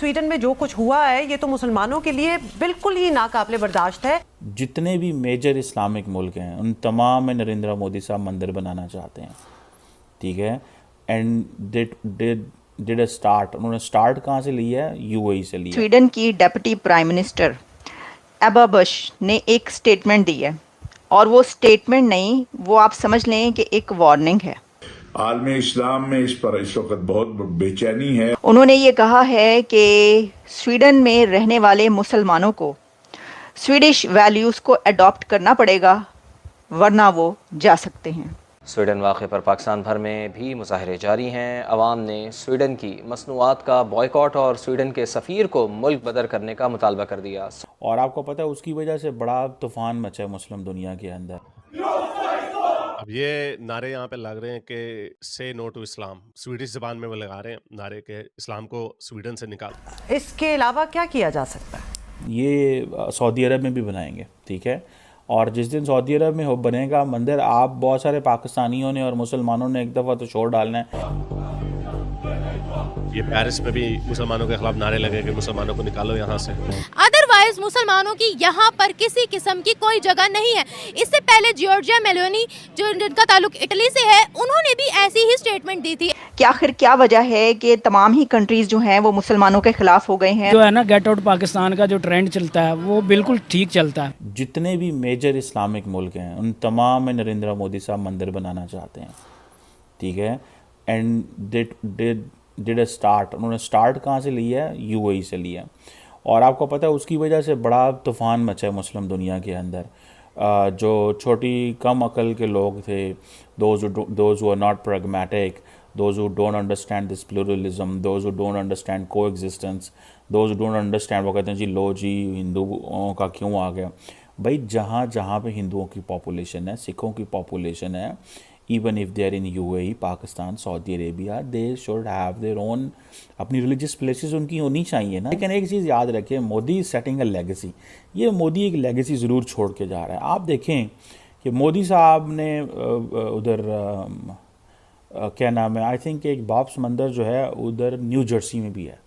Sweden में जो कुछ हुआ है ये तो मुसलमानों के लिए बिल्कुल ही नाकाबिले बर्दाश्त है। जितने भी मेजर इस्लामिक मुल्क हैं उन तमाम में नरेंद्र मोदी साहब मंदिर बनाना चाहते हैं, ठीक है। एंड डिड अ स्टार्ट, उन्होंने स्टार्ट कहाँ से लिया है? यूएई से लिया। स्वीडन की deputy prime minister Ebba Busch ने एक स्टेटमेंट दी है, और वो स्टेटमेंट नहीं, वो आप समझ लें कि एक वार्निंग है। आलमी इस्लाम में इस पर इस वक्त बहुत बेचैनी है। उन्होंने ये कहा है कि स्वीडन में रहने वाले मुसलमानों को स्वीडिश वैल्यूज़ को अडॉप्ट करना पड़ेगा, वरना वो जा सकते हैं। स्वीडन वाक़े पर पाकिस्तान भर में भी मुजाहरे जारी हैं। अवाम ने स्वीडन की मसनूआत का बॉयकॉट और स्वीडन के सफ़ीर को मुल्क बदर करने का मुतालबा कर दिया। और आपको पता है उसकी वजह से बड़ा तूफान मचा है मुस्लिम दुनिया के अंदर। अब ये नारे यहाँ पे लग रहे हैं कि से नो टू इस्लाम, स्वीडिश ज़बान में वो लगा रहे हैं नारे के इस्लाम को स्वीडन से निकाल। इसके अलावा क्या किया जा सकता है? ये सऊदी अरब में भी बनाएंगे, ठीक है। और जिस दिन सऊदी अरब में हो बनेगा मंदिर, आप बहुत सारे पाकिस्तानियों ने और मुसलमानों ने एक दफ़ा तो छोड़ डालना है। ये पेरिस में भी मुसलमानों के खिलाफ नारे लगे कि मुसलमानों को निकालो यहाँ से। अदरवाइज मुसलमानों की यहाँ पर किसी किस्म की कोई जगह नहीं है। इससे पहले जॉर्जिया मेलोनी, जो जिनका ताल्लुक इटली से है, उन्होंने भी ऐसी ही स्टेटमेंट दी थी कि आखिर क्या वजह है कि तमाम ही कंट्रीज जो हैं वो मुसलमानों के खिलाफ हो गए हैं। जो है ना, गेट आउट पाकिस्तान का जो ट्रेंड चलता है वो बिल्कुल ठीक चलता है। जितने भी मेजर इस्लामिक मुल्क हैं उन तमाम में नरेंद्र मोदी साहब मंदिर बनाना चाहते हैं, ठीक है। एंड डिड अ स्टार्ट, उन्होंने स्टार्ट कहाँ से लिया है? यूएई से लिया। और आपको पता है उसकी वजह से बड़ा तूफान मचा है मुस्लिम दुनिया के अंदर। जो छोटी कम अकल के लोग थे, those who are not pragmatic, those who don't understand this pluralism, those who don't understand coexistence, those who don't understand, वो कहते हैं जी लो जी हिंदुओं का क्यों आ गया। भाई जहाँ जहाँ पे हिंदुओं की पॉपुलेशन है, सिखों की पॉपुलेशन है, even if they are in UAE, Pakistan, Saudi Arabia, they should have their own अपनी रिलीजियस प्लेसेस उनकी होनी चाहिए ना। लेकिन एक चीज़ याद रखें, Modi is setting a legacy. ये मोदी एक लेगेसी ज़रूर छोड़ के जा रहा है। आप देखें कि मोदी साहब ने उधर क्या नाम है, आई थिंक एक बाब्स मंदिर जो है उधर न्यू जर्सी में भी है,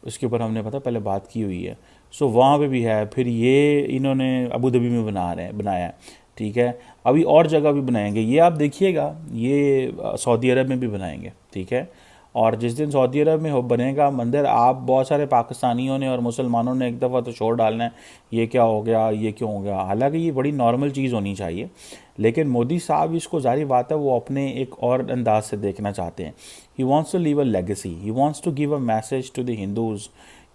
उसके ऊपर हमने पता पहले बात की हुई है। सो वहाँ पे भी है। फिर ये इन्होंने अबू धाबी में बनाया है, ठीक है। अभी और जगह भी बनाएंगे, ये आप देखिएगा, ये सऊदी अरब में भी बनाएंगे, ठीक है। और जिस दिन सऊदी अरब में हो बनेगा मंदिर, आप बहुत सारे पाकिस्तानियों ने और मुसलमानों ने एक दफ़ा तो छोड़ डालना है, ये क्या हो गया, ये क्यों हो गया। हालांकि ये बड़ी नॉर्मल चीज़ होनी चाहिए, लेकिन मोदी साहब इसको जारी बात है वो अपने एक और अंदाज से देखना चाहते हैं। He wants to leave a legacy, he wants to give a message to the Hindus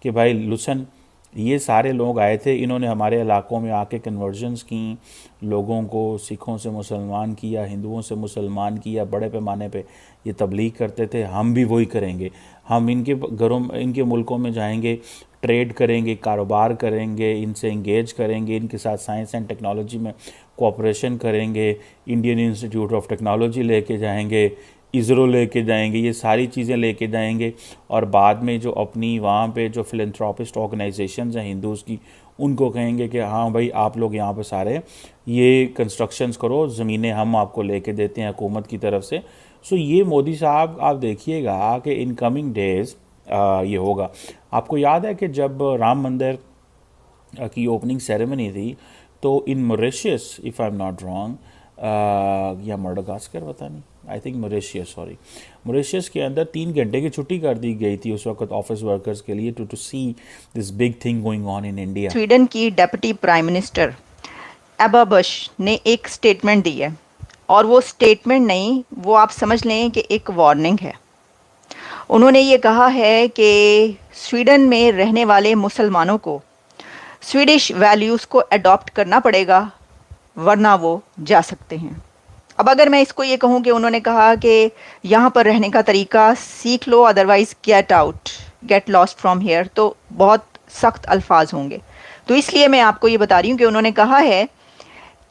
कि भाई लुसन, ये सारे लोग आए थे, इन्होंने हमारे इलाकों में आके कन्वर्जन्स की, लोगों को सिखों से मुसलमान किया, हिंदुओं से मुसलमान किया, बड़े पैमाने पे ये तबलीग करते थे। हम भी वही करेंगे, हम इनके घरों, इनके मुल्कों में जाएंगे, ट्रेड करेंगे, कारोबार करेंगे, इनसे इंगेज करेंगे, इनके साथ साइंस एंड टेक्नोलॉजी में कोऑपरेशन करेंगे, इंडियन इंस्टीट्यूट ऑफ टेक्नोलॉजी लेके जाएंगे, इसरो लेके जाएंगे, ये सारी चीज़ें लेके जाएंगे। और बाद में जो अपनी वहाँ पे जो फिलैंथ्रोपिस्ट ऑर्गेनाइजेशंस हैं हिंदूज़ की, उनको कहेंगे कि हाँ भाई आप लोग यहाँ पे सारे ये कंस्ट्रक्शंस करो, ज़मीनें हम आपको लेके देते हैं हुकूमत की तरफ से। सो ये मोदी साहब आप देखिएगा कि इन कमिंग डेज़ ये होगा। आपको याद है कि जब राम मंदिर की ओपनिंग सेरेमनी थी तो इन Mauritius, if I am not wrong, या मेडागास्कर, पता नहीं, I think Mauritius, sorry, Mauritius के अंदर 3 घंटे की छुट्टी कर दी गई थी उस वक्त ऑफिस वर्कर्स के लिए, to see this big thing going on in India. Sweden की deputy prime minister Ebba Busch ने एक स्टेटमेंट दी है, और वो स्टेटमेंट नहीं, वो आप समझ लें कि एक वार्निंग है। उन्होंने ये कहा है कि स्वीडन में रहने वाले मुसलमानों को स्वीडिश वैल्यूज़ को अडॉप्ट करना पड़ेगा, वरना वो जा सकते हैं। अब अगर मैं इसको ये कहूँ कि उन्होंने कहा कि यहाँ पर रहने का तरीका सीख लो, otherwise get out, get lost from here, तो बहुत सख्त अल्फाज होंगे। तो इसलिए मैं आपको ये बता रही हूँ कि उन्होंने कहा है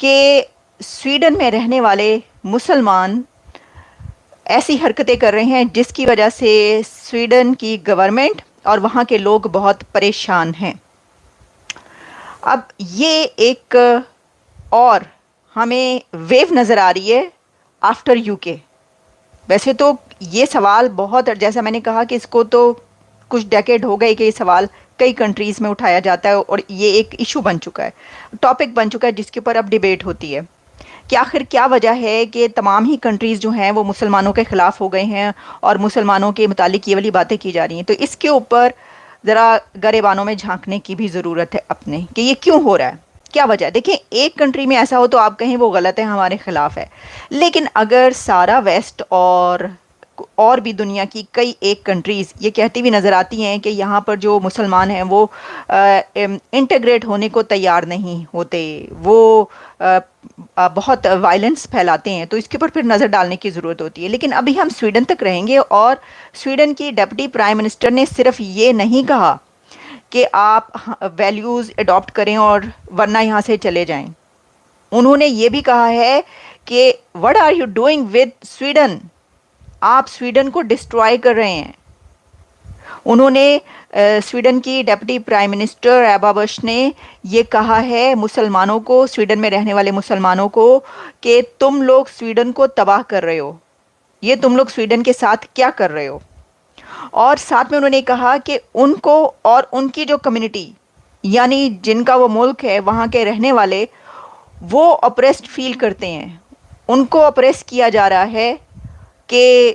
कि स्वीडन में रहने वाले मुसलमान ऐसी हरकतें कर रहे हैं जिसकी वजह से स्वीडन की गवर्नमेंट और वहाँ के लोग बहुत परेशान हैं। अब ये एक और हमें वेव नज़र आ रही है आफ्टर यूके। वैसे तो ये सवाल बहुत, जैसा मैंने कहा कि इसको तो कुछ डेकेड हो गए कि ये सवाल कई कंट्रीज़ में उठाया जाता है और ये एक इशू बन चुका है, टॉपिक बन चुका है जिसके ऊपर अब डिबेट होती है कि आखिर क्या वजह है कि तमाम ही कंट्रीज़ जो हैं वो मुसलमानों के ख़िलाफ़ हो गए हैं और मुसलमानों के मुतालिक ये वाली बातें की जा रही हैं। तो इसके ऊपर ज़रा गरेबानों में झांकने की भी ज़रूरत है अपने, कि ये क्यों हो रहा है, क्या वजह है। देखिए, एक कंट्री में ऐसा हो तो आप कहें वो गलत है, हमारे ख़िलाफ़ है, लेकिन अगर सारा वेस्ट और भी दुनिया की कई एक कंट्रीज़ ये कहती हुई नज़र आती हैं कि यहाँ पर जो मुसलमान हैं वो इंटीग्रेट होने को तैयार नहीं होते, वो बहुत वायलेंस फैलाते हैं, तो इसके ऊपर फिर नज़र डालने की ज़रूरत होती है। लेकिन अभी हम स्वीडन तक रहेंगे और स्वीडन की डिप्टी प्राइम मिनिस्टर ने सिर्फ ये नहीं कहा कि आप वैल्यूज़ अडॉप्ट करें और वरना यहाँ से चले जाएं, उन्होंने ये भी कहा है कि what are you doing with Sweden, आप स्वीडन को डिस्ट्रॉय कर रहे हैं। उन्होंने स्वीडन की डिप्टी प्राइम मिनिस्टर एबा बश ने ये कहा है मुसलमानों को, स्वीडन में रहने वाले मुसलमानों को, कि तुम लोग स्वीडन को तबाह कर रहे हो, ये तुम लोग स्वीडन के साथ क्या कर रहे हो। और साथ में उन्होंने कहा कि उनको और उनकी जो कम्युनिटी यानी जिनका वो मुल्क है, वहाँ के रहने वाले, वो ऑप्रेस्ड फील करते हैं, उनको ऑप्रेस किया जा रहा है कि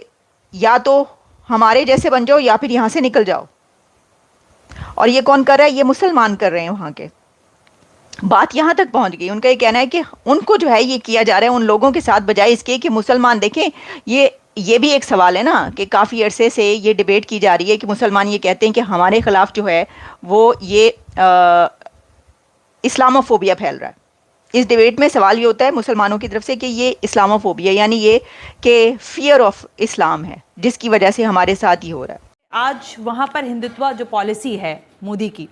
या तो हमारे जैसे बन जाओ या फिर यहाँ से निकल जाओ। और ये कौन कर रहा है, ये मुसलमान कर रहे हैं वहाँ के। बात यहाँ तक पहुँच गई, उनका ये कहना है कि उनको जो है ये किया जा रहा है उन लोगों के साथ, बजाय इसके कि मुसलमान देखें। ये भी एक सवाल है ना कि काफ़ी अरसे से ये डिबेट की जा रही है कि मुसलमान ये कहते हैं कि हमारे ख़िलाफ़ जो है वो ये इस्लामोफोबिया फैल रहा है। इस डिबेट में सवाल ये होता है मुसलमानों की तरफ से कि ये इस्लामोफोबिया यानी ये कि फियर ऑफ इस्लाम है, जिसकी वजह से हमारे साथ ही हो रहा है। आज वहाँ पर हिंदुत्व जो पॉलिसी है मोदी की,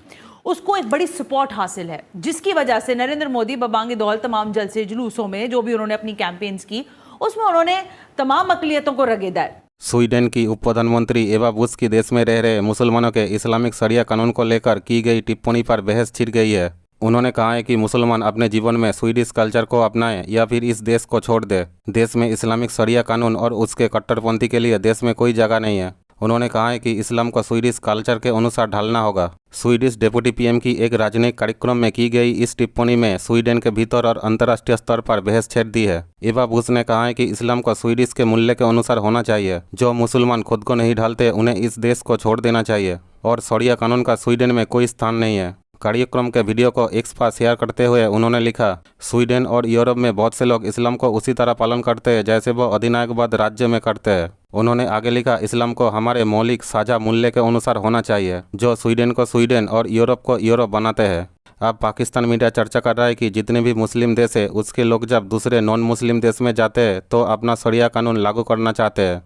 उसको एक बड़ी सपोर्ट हासिल है, जिसकी वजह से नरेंद्र मोदी बबांगे दौल तमाम जलसे जुलूसों में जो भी उन्होंने अपनी कैंपेन्स की, उसमें उन्होंने तमाम अक़लियतों को रगेदा है। स्वीडन की उप प्रधानमंत्री एवा बुश की देश में रह रहे मुसलमानों के इस्लामिक शरिया कानून को लेकर की गई टिप्पणी पर बहस छिड़ गई है। उन्होंने कहा है कि मुसलमान अपने जीवन में स्वीडिश कल्चर को अपनाएं या फिर इस देश को छोड़ दे। देश में इस्लामिक शरिया कानून और उसके कट्टरपंथी के लिए देश में कोई जगह नहीं है। उन्होंने कहा है कि इस्लाम को स्वीडिश कल्चर के अनुसार ढालना होगा। स्वीडिश डेप्यूटी पीएम की एक राजनयिक कार्यक्रम में की गई इस टिप्पणी में स्वीडन के भीतर और अंतर्राष्ट्रीय स्तर पर बहस छेड़ दी है। एवा बुश ने कहा है कि इस्लाम को स्वीडिश के मूल्य के अनुसार होना चाहिए। जो मुसलमान खुद को नहीं ढालते उन्हें इस देश को छोड़ देना चाहिए और शरिया कानून का स्वीडन में कोई स्थान नहीं है। कार्यक्रम के वीडियो को एक्स पर शेयर करते हुए उन्होंने लिखा, स्वीडन और यूरोप में बहुत से लोग इस्लाम को उसी तरह पालन करते हैं जैसे वो अधिनायकवाद राज्य में करते हैं। उन्होंने आगे लिखा, इस्लाम को हमारे मौलिक साझा मूल्य के अनुसार होना चाहिए जो स्वीडन को स्वीडन और यूरोप को यूरोप बनाते हैं। अब पाकिस्तान मीडिया चर्चा कर रहा है कि जितने भी मुस्लिम देश है उसके लोग जब दूसरे नॉन मुस्लिम देश में जाते हैं तो अपना शरिया कानून लागू करना चाहते हैं।